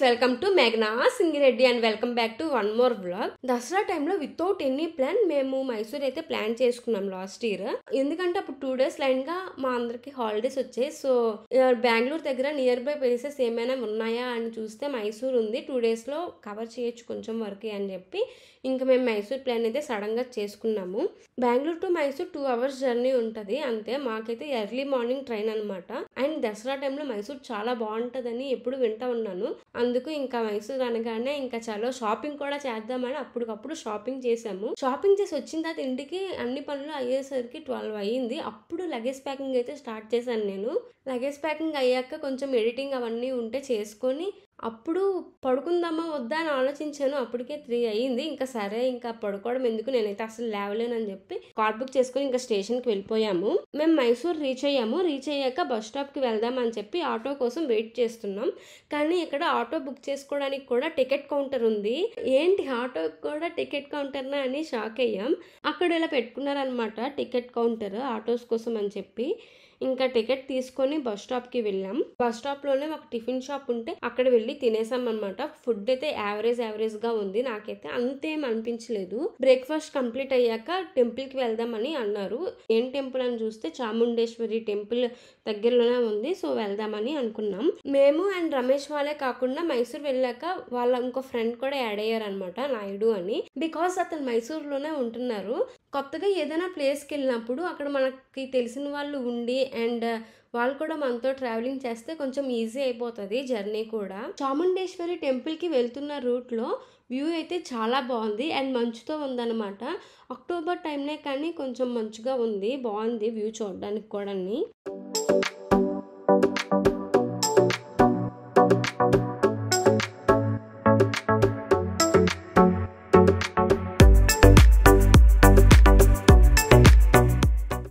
Welcome to మేఘనా Singireddy and welcome back to one more vlog. Dasara టైంలో without any plan మేము మైసూర్ అయితే ప్లాన్ చేసుకున్నాం లాస్ట్ ఇయర్. ఎందుకంటే అప్పుడు 2 days లైన్ గా మా అందరికి హాలిడేస్ వచ్చాయి. సో బెంగళూరు దగ్గర నియర్ బై ప్లేసెస్ ఏమైనా ఉన్నాయా అని చూస్తే మైసూర్ ఉంది, 2 days లో కవర్ చేయొచ్చు కొంచెం వరకు అని చెప్పి ఇంకా మేము మైసూర్ ప్లాన్ అయితే సడన్ గా చేసుకున్నాము. Bengaluru to Mysore 2 hours journey ఉంటుంది అంతే. మాకైతే ఎర్లీ మార్నింగ్ ట్రైన్ అనమాట. అండ్ దసరా టైంలో మైసూర్ చాలా బాగుంటుందని ఎప్పుడు వింటా ఉన్నాను. అందుకు ఇంకా మైసూర్ అనగానే ఇంకా చాలా షాపింగ్ కూడా చేద్దామని అప్పటికప్పుడు షాపింగ్ చేసాము. షాపింగ్ చేసి వచ్చిన తర్వాత ఇంటికి అన్ని పనులు అయ్యేసరికి 12 అయ్యింది. అప్పుడు లగేజ్ ప్యాకింగ్ అయితే స్టార్ట్ చేశాను నేను. లగేజ్ ప్యాకింగ్ అయ్యాక కొంచెం ఎడిటింగ్ అవన్నీ ఉంటే చేసుకొని అప్పుడు పడుకుందామా వద్దా అని ఆలోచించాను. అప్పటికే 3 అయ్యింది. ఇంకా సరే ఇంకా పడుకోవడం ఎందుకు, నేనైతే అసలు లేవలేనని చెప్పి కార్ బుక్ చేసుకుని ఇంకా స్టేషన్కి వెళ్ళిపోయాము. మేము మైసూర్ రీచ్ అయ్యాము. రీచ్ అయ్యాక బస్ స్టాప్కి వెళ్దామని చెప్పి ఆటో కోసం వెయిట్ చేస్తున్నాం. కానీ ఇక్కడ ఆటో బుక్ చేసుకోవడానికి కూడా టికెట్ కౌంటర్ ఉంది. ఏంటి ఆటో కూడా టికెట్ కౌంటర్నా అని షాక్ అయ్యాం. అక్కడ ఇలా పెట్టుకున్నారనమాట టికెట్ కౌంటర్ ఆటోస్ కోసం అని చెప్పి. ఇంకా టికెట్ తీసుకొని బస్ స్టాప్కి వెళ్ళాం. బస్ స్టాప్లోనే ఒక టిఫిన్ షాప్ ఉంటే అక్కడ వెళ్ళి తినేసాం అనమాట. ఫుడ్ అయితే యావరేజ్గా ఉంది, నాకైతే అంతేం అనిపించలేదు. బ్రేక్ఫాస్ట్ కంప్లీట్ అయ్యాక టెంపుల్కి వెళ్దామని అన్నారు. ఏం టెంపుల్ అని చూస్తే చాముండేశ్వరి టెంపుల్ దగ్గరలోనే ఉంది. సో వెళ్దామని అనుకున్నాం. మేము అండ్ రమేష్ వాళ్ళే కాకుండా మైసూర్ వెళ్ళాక వాళ్ళ ఇంకో ఫ్రెండ్ కూడా యాడ్ అయ్యారు అనమాట, నాయుడు అని. బికాస్ అతను మైసూర్లోనే ఉంటున్నారు. కొత్తగా ఏదైనా ప్లేస్కి వెళ్ళినప్పుడు అక్కడ మనకి తెలిసిన వాళ్ళు ఉండి అండ్ వాళ్ళు కూడా మనతో ట్రావెలింగ్ చేస్తే కొంచెం ఈజీ అయిపోతుంది జర్నీ కూడా. చాముండేశ్వరి టెంపుల్కి వెళ్తున్న రూట్లో వ్యూ అయితే చాలా బాగుంది అండ్ మంచుతో ఉందన్నమాట. అక్టోబర్ టైంనే కానీ కొంచెం మంచుగా ఉంది, బాగుంది వ్యూ చూడడానికి కూడా.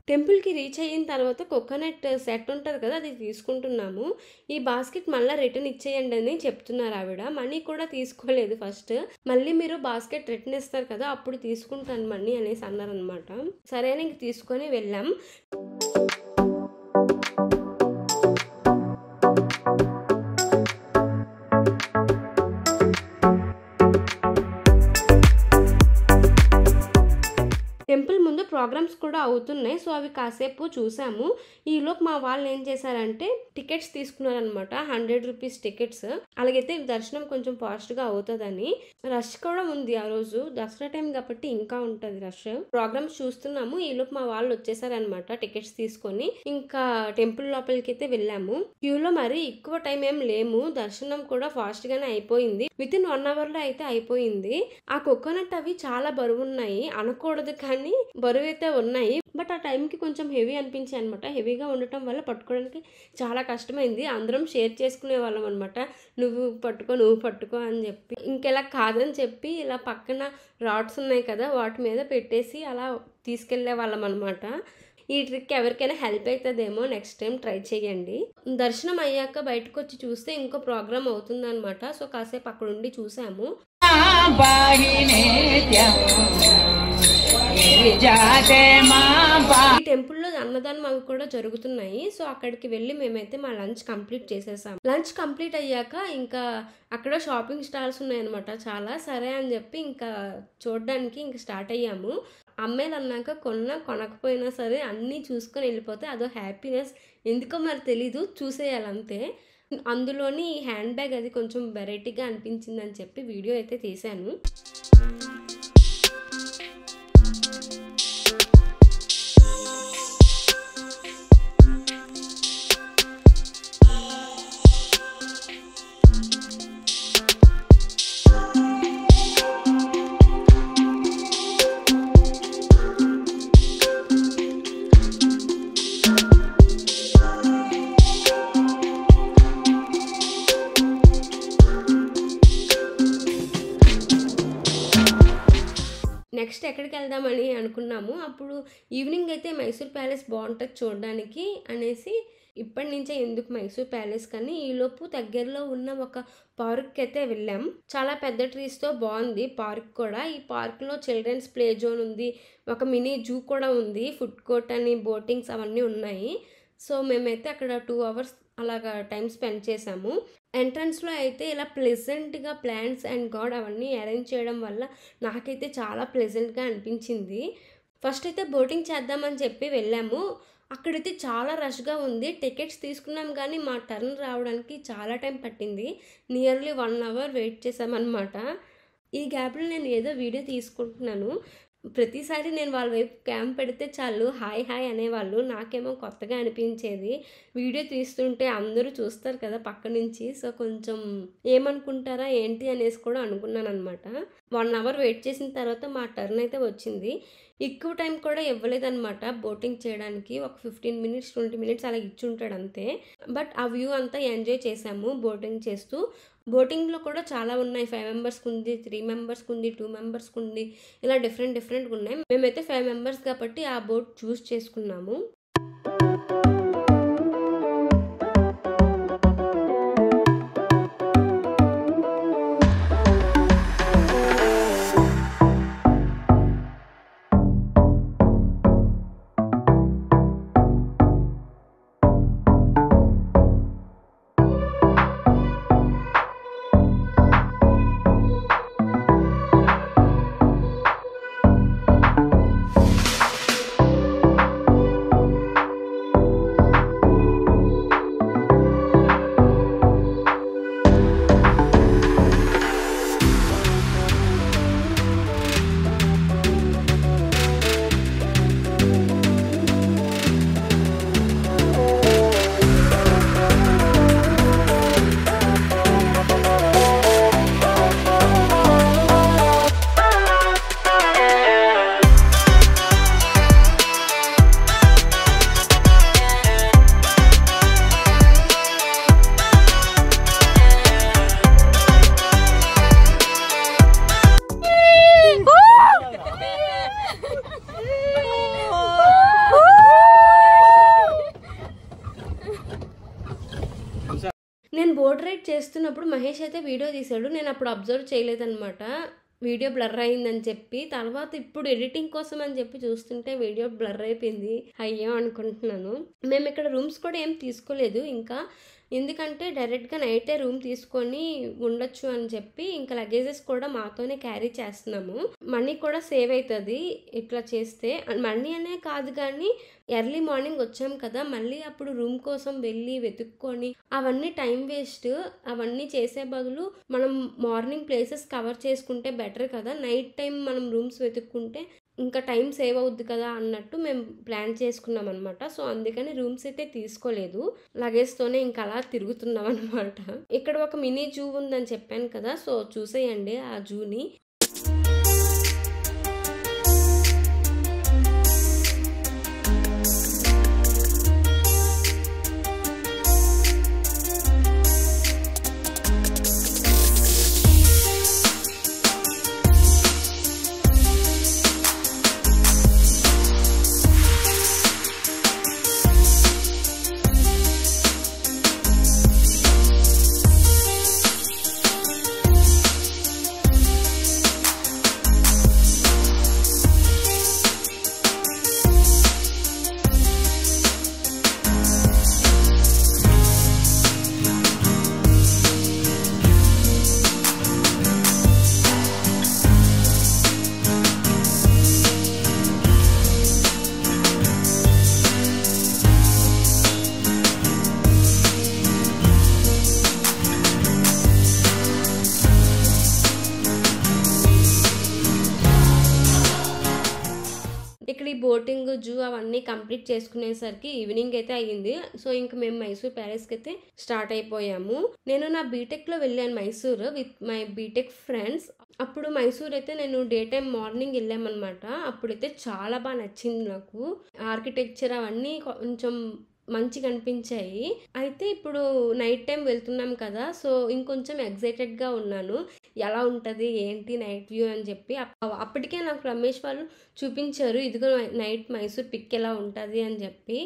టెంపుల్కి రీచ్ అయిన తర్వాత కోకోనట్ సెట్ ఉంటుంది కదా, అది తీసుకుంటున్నాము. ఈ బాస్కెట్ మళ్ళీ రిటర్న్ ఇచ్చేయండి అని చెప్తున్నారు ఆవిడ. మనీ కూడా తీసుకోలేదు ఫస్ట్. మళ్ళీ మీరు బాస్కెట్ రిటర్న్ ఇస్తారు కదా అప్పుడు తీసుకుంటాను మనీ అనేసి అన్నారనమాట. సరే అని ఇంక తీసుకొని వెళ్ళాం. టెంపుల్ ముందు ప్రోగ్రామ్స్ కూడా అవుతున్నాయి. సో అవి కాసేపు చూసాము. ఈలోపు మా వాళ్ళు ఏం చేశారంటే టికెట్స్ తీసుకున్నారనమాట, 100 rupees టికెట్స్. అలాగైతే దర్శనం కొంచెం ఫాస్ట్గా అవుతుందని. రష్ కూడా ఉంది ఆ రోజు, దసరా టైం కాబట్టి ఇంకా ఉంటుంది రష్. ప్రోగ్రామ్స్ చూస్తున్నాము. ఈలోపు మా వాళ్ళు వచ్చేసారనమాట టికెట్స్ తీసుకొని. ఇంకా టెంపుల్ లోపలికి అయితే వెళ్ళాము. క్యూలో మరి ఎక్కువ టైం ఏం లేము, దర్శనం కూడా ఫాస్ట్ గానే అయిపోయింది. విత్ ఇన్ 1 hour లో అయితే అయిపోయింది. ఆ కోకోనట్ అవి చాలా బరువు ఉన్నాయి, అనకూడదు కానీ బరువు అయితే ఉన్నాయి. బట్ ఆ టైంకి కొంచెం హెవీ అనిపించాయి అనమాట. హెవీగా ఉండటం వల్ల పట్టుకోవడానికి చాలా కష్టమైంది. అందరం షేర్ చేసుకునే వాళ్ళం అనమాట, నువ్వు పట్టుకో అని చెప్పి. ఇంకెలా కాదని చెప్పి ఇలా పక్కన రాడ్స్ ఉన్నాయి కదా వాటి మీద పెట్టేసి అలా తీసుకెళ్లే వాళ్ళం అనమాట. ఈ ట్రిక్ ఎవరికైనా హెల్ప్ అవుతుందేమో, నెక్స్ట్ టైం ట్రై చేయండి. దర్శనం అయ్యాక బయటకు వచ్చి చూస్తే ఇంకో ప్రోగ్రామ్ అవుతుంది అనమాట. సో కాసేపు అక్కడ ఉండి చూసాము. ఈ టెంపుల్లో అన్నదానం అవి కూడా జరుగుతున్నాయి. సో అక్కడికి వెళ్ళి మేమైతే మా లంచ్ కంప్లీట్ చేసేసాం. లంచ్ కంప్లీట్ అయ్యాక ఇంకా అక్కడ షాపింగ్ స్టాల్స్ ఉన్నాయన్నమాట చాలా. సరే అని చెప్పి ఇంకా చూడడానికి ఇంకా స్టార్ట్ అయ్యాము. అమ్మాయిలు అన్నాక కొనకపోయినా సరే అన్నీ చూసుకొని వెళ్ళిపోతే అదో హ్యాపీనెస్. ఎందుకో మరి తెలీదు, చూసేయాలంతే. అందులోని ఈ హ్యాండ్ బ్యాగ్ అది కొంచెం వెరైటీగా అనిపించిందని చెప్పి వీడియో అయితే తీశాను. నెక్స్ట్ ఎక్కడికి వెళ్దామని అనుకున్నాము. అప్పుడు ఈవినింగ్ అయితే మైసూర్ ప్యాలెస్ బాగుంటుంది చూడడానికి అనేసి ఇప్పటి నుంచే ఎందుకు మైసూర్ ప్యాలెస్ కానీ ఈలోపు దగ్గరలో ఉన్న ఒక పార్క్ అయితే వెళ్ళాం. చాలా పెద్ద ట్రీస్తో బాగుంది పార్క్ కూడా. ఈ పార్క్లో చిల్డ్రన్స్ ప్లే జోన్ ఉంది, ఒక మినీ జూ కూడా ఉంది, ఫుడ్ కోర్ట్ అని బోటింగ్స్ అవన్నీ ఉన్నాయి. సో మేమైతే అక్కడ 2 hours అలాగా టైం స్పెండ్ చేసాము. ఎంట్రన్స్‌లో అయితే ఇలా ప్లెజెంట్‌గా ప్లాంట్స్ అండ్ గాడ్ అవన్నీ అరేంజ్ చేయడం వల్ల నాకైతే చాలా ప్లెజెంట్‌గా అనిపించింది. ఫస్ట్ అయితే బోటింగ్ చేద్దామని చెప్పి వెళ్ళాము. అక్కడైతే చాలా రష్‌గా ఉంది. టికెట్స్ తీసుకున్నాం కానీ మా టర్న్ రావడానికి చాలా టైం పట్టింది. నియర్లీ 1 అవర్ వెయిట్ చేశామన్నమాట. ఈ గ్యాప్‌లో నేను ఏదో వీడియో తీసుకుంటున్నాను. ప్రతిసారి నేను వాళ్ళ వైపు క్యామ్ పెడితే చాలు హాయ్ హాయ్ అనేవాళ్ళు. నాకేమో కొత్తగా అనిపించేది. వీడియో తీస్తుంటే అందరూ చూస్తారు కదా పక్క నుంచి. సో, కొంచెం ఏమనుకుంటారా ఏంటి అనేసి కూడా అనుకున్నాననమాట. 1 అవర్ వెయిట్ చేసిన తర్వాత మా టర్న్ అయితే వచ్చింది. ఎక్కువ టైం కూడా ఇవ్వలేదనమాట బోటింగ్ చేయడానికి. ఒక 15 మినిట్స్, 20 మినిట్స్ అలా ఇచ్చుంటాడు అంతే. బట్ ఆ వ్యూ అంతా ఎంజాయ్ చేశాము బోటింగ్ చేస్తూ. బోటింగ్‌లో కూడా చాలా ఉన్నాయి. 5 మెంబర్స్‌కి ఉంది, 3 మెంబర్స్‌కి ఉంది, 2 మెంబర్స్‌కి ఉంది. ఇలా డిఫరెంట్‌గా ఉన్నాయి. మేమైతే 5 మెంబర్స్ కాబట్టి ఆ బోట్ చూస్ చేసుకున్నాము. నేను బోట్ రైడ్ చేస్తున్నప్పుడు మహేష్ అయితే వీడియో తీశాడు. నేను అప్పుడు అబ్జర్వ్ చేయలేదనమాట. వీడియో బ్లర్ అయిందని చెప్పి. తర్వాత ఇప్పుడు ఎడిటింగ్ కోసం అని చెప్పి చూస్తుంటే వీడియో బ్లర్ అయిపోయింది. అయ్యో అనుకుంటున్నాను. మేము ఇక్కడ రూమ్స్ కూడా ఏం తీసుకోలేదు ఇంకా. ఎందుకంటే డైరెక్ట్‌గా నైటే రూమ్ తీసుకొని ఉండొచ్చు అని చెప్పి ఇంకా లగేజెస్ కూడా మాతోనే క్యారీ చేస్తున్నాము. మనీ కూడా సేవ్ అవుతుంది ఇట్లా చేస్తే. మనీ అనే కాదు కానీ ఎర్లీ మార్నింగ్ వచ్చాం కదా, మళ్ళీ అప్పుడు రూమ్ కోసం వెళ్ళి వెతుక్కొని అవన్నీ టైం వేస్ట్. అవన్నీ చేసే బదులు మనం మార్నింగ్ ప్లేసెస్ కవర్ చేసుకుంటే బెటర్ కదా. నైట్ టైం మనం రూమ్స్ వెతుక్కుంటే ఇంకా టైం సేవ్ అవుద్ది కదా అన్నట్టు మేము ప్లాన్ చేసుకున్నాం అనమాట. సో, అందుకని రూమ్స్ అయితే తీసుకోలేదు. లగేజ్‌తోనే ఇంకా అలా తిరుగుతున్నాం అనమాట. ఇక్కడ ఒక మినీ జూ ఉందని చెప్పాను కదా. సో, చూసేయండి ఆ జూని. ఇక్కడ ఈ బోటింగ్, జూ అవన్నీ కంప్లీట్ చేసుకునేసరికి ఈవినింగ్ అయితే అయ్యింది. సో, ఇంక మేము మైసూర్ ప్యాలెస్‌కి అయితే స్టార్ట్ అయిపోయాము. నేను నా బీటెక్‌లో వెళ్ళాను Mysore with my BTech friends. అప్పుడు మైసూర్ అయితే నేను డే టైమ్ మార్నింగ్ వెళ్ళామన్నమాట. అప్పుడైతే చాలా బాగా నచ్చింది నాకు. ఆర్కిటెక్చర్ అవన్నీ కొంచెం మంచిగా అనిపించాయి. అయితే ఇప్పుడు నైట్ టైం వెళ్తున్నాం కదా. సో, ఇంకొంచెం ఎక్సైటెడ్‌గా ఉన్నాను. ఎలా ఉంటది ఏంటి నైట్ వ్యూ అని చెప్పి. అప్పటికే నాకు రమేష్ వాళ్ళు చూపించారు. ఇదిగో నైట్ మైసూర్ పిక్ ఎలా ఉంటది అని చెప్పి.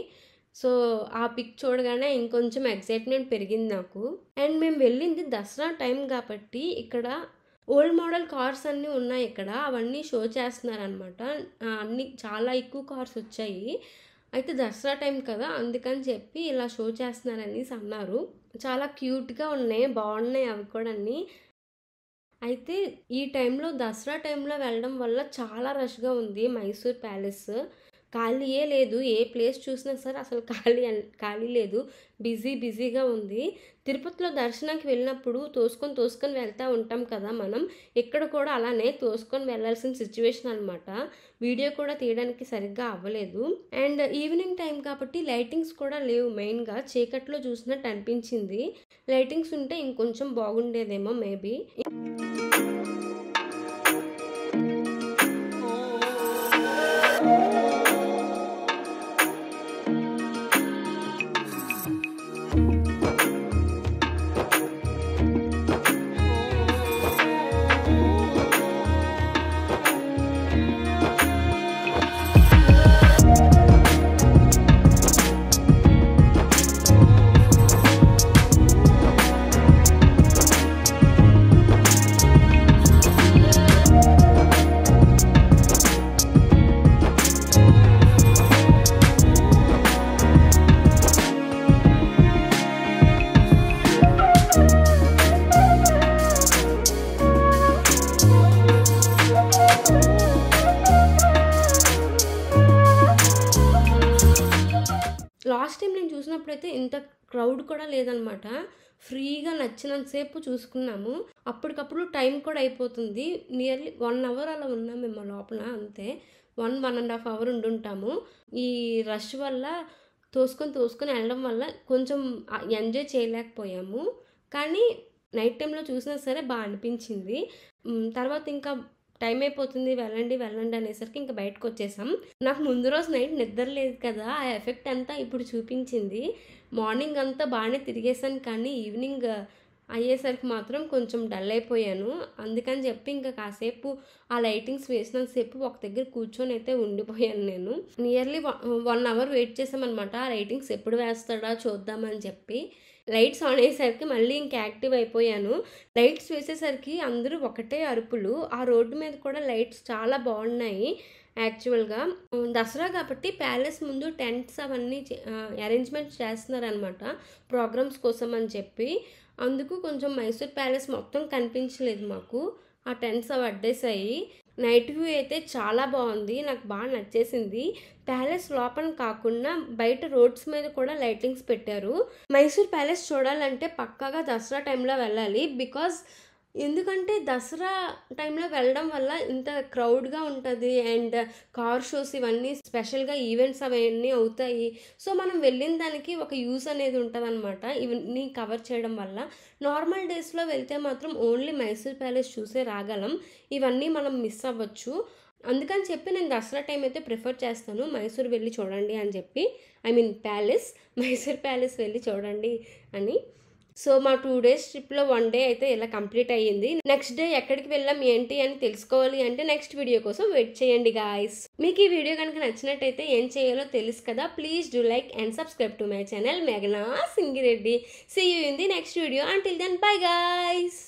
సో, ఆ పిక్ చూడగానే ఇంకొంచెం ఎక్సైట్‌మెంట్ పెరిగింది నాకు. అండ్ మేము వెళ్ళింది దసరా టైం కాబట్టి ఇక్కడ ఓల్డ్ మోడల్ కార్స్ అన్నీ ఉన్నాయి ఇక్కడ. అవన్నీ షో చేస్తున్నారనమాట. అన్నీ చాలా ఎక్కువ కార్స్ వచ్చాయి. అయితే దసరా టైం కదా అందుకని చెప్పి ఇలా షో చేస్తున్నారనేసి అన్నారు. చాలా క్యూట్‌గా ఉన్నాయి. బాగున్నాయి అవి కూడా అన్నీ. అయితే ఈ టైంలో దసరా టైంలో వెళ్ళడం వల్ల చాలా రష్‌గా ఉంది మైసూర్ ప్యాలెస్. ఖాళీయే లేదు. ఏ ప్లేస్ చూసినా సరే అసలు ఖాళీ లేదు. బిజీగా ఉంది. తిరుపతిలో దర్శనానికి వెళ్ళినప్పుడు తోసుకొని వెళ్తా ఉంటాం కదా మనం. ఇక్కడ కూడా అలానే తోసుకొని వెళ్ళాల్సిన సిట్యుయేషన్ అనమాట. వీడియో కూడా తీయడానికి సరిగ్గా అవ్వలేదు. అండ్ ఈవినింగ్ టైం కాబట్టి లైటింగ్స్ కూడా లేవు మెయిన్‌గా. చీకట్లో చూసినట్టు అనిపించింది. లైటింగ్స్ ఉంటే ఇంకొంచెం బాగుండేదేమో మేబీ. లాస్ట్ టైం నేను చూసినప్పుడైతే ఇంత క్రౌడ్ కూడా లేదనమాట. ఫ్రీగా నచ్చినంత సేపు చూసుకున్నాము. అప్పటికప్పుడు టైం కూడా అయిపోతుంది. నియర్లీ 1 అవర్ అలా ఉన్నాం మేము లోపల అంతే. 1.5 అవర్ ఉండుంటాము. ఈ రష్ వల్ల తోసుకొని వెళ్ళడం వల్ల కొంచెం ఎంజాయ్ చేయలేకపోయాము. కానీ నైట్ టైంలో చూసినా సరే అనిపించింది. తర్వాత ఇంకా టైం అయిపోతుంది వెళ్ళండి అనేసరికి ఇంకా బయటకొచ్చేసాం. నాకు ముందు రోజు నైట్ నిద్ర లేదు కదా! ఆ ఎఫెక్ట్ అంతా ఇప్పుడు చూపించింది. మార్నింగ్ అంతా బాగానే తిరిగేసాను కానీ ఈవినింగ్ అయ్యేసరికి మాత్రం కొంచెం డల్ అయిపోయాను. అందుకని చెప్పి ఇంకా కాసేపు ఆ లైటింగ్స్ వేసినంత సేపు ఒక దగ్గర కూర్చొని అయితే ఉండిపోయాను నేను. నియర్లీ 1 అవర్ వెయిట్ చేసామనమాట. ఆ లైటింగ్స్ ఎప్పుడు వేస్తాడా చూద్దామని చెప్పి. లైట్స్ ఆన్ అయ్యేసరికి మళ్ళీ ఇంక యాక్టివ్ అయిపోయాను. లైట్స్ వేసేసరికి అందరూ ఒకటే అరుపులు. ఆ రోడ్డు మీద కూడా లైట్స్ చాలా బాగున్నాయి యాక్చువల్‌గా. దసరా కాబట్టి ప్యాలెస్ ముందు టెంట్స్ అవన్నీ అరేంజ్‌మెంట్స్ చేస్తున్నారనమాట ప్రోగ్రామ్స్ కోసం అని చెప్పి. అందుకు కొంచెం మైసూర్ ప్యాలెస్ మొత్తం కనిపించలేదు మాకు. ఆ టెంట్స్ అవి అడ్డేసాయి. నైట్ వ్యూ అయితే చాలా బాగుంది. నాకు బాగా నచ్చేసింది. ప్యాలెస్ లోపల కాకుండా బయట రోడ్స్ మీద కూడా లైటింగ్స్ పెట్టారు. మైసూర్ ప్యాలెస్ చూడాలంటే పక్కాగా దసరా టైంలో వెళ్ళాలి. ఎందుకంటే దసరా టైంలో వెళ్ళడం వల్ల ఇంత క్రౌడ్‌గా ఉంటది. అండ్ కార్ షోస్ ఇవన్నీ స్పెషల్‌గా ఈవెంట్స్ అవన్నీ అవుతాయి. సో, మనం వెళ్ళిన దానికి ఒక యూజ్ అనేది ఉంటదనమాట. ఇవన్నీ కవర్ చేయడం వల్ల. నార్మల్ డేస్‌లో వెళ్తే మాత్రం ఓన్లీ మైసూర్ ప్యాలెస్ చూసే రాగలం. ఇవన్నీ మనం మిస్ అవ్వచ్చు. అందుకని చెప్పి నేను దసరా టైం అయితే ప్రిఫర్ చేస్తాను. మైసూర్ వెళ్ళి చూడండి అని చెప్పి. మైసూర్ ప్యాలెస్ వెళ్ళి చూడండి అని. సో, మా 2 డేస్ ట్రిప్‌లో 1 డే అయితే ఇలా కంప్లీట్ అయ్యింది. నెక్స్ట్ డే ఎక్కడికి వెళ్ళాం ఏంటి అని తెలుసుకోవాలి అంటే నెక్స్ట్ వీడియో కోసం వెయిట్ చేయండి గాయ్స్. మీకు ఈ వీడియో కనుక నచ్చినట్టయితే ఏం చేయాలో తెలుసు కదా. Please do like and subscribe to my channel మేఘనా Singireddy. See you in the next video. Until then bye guys.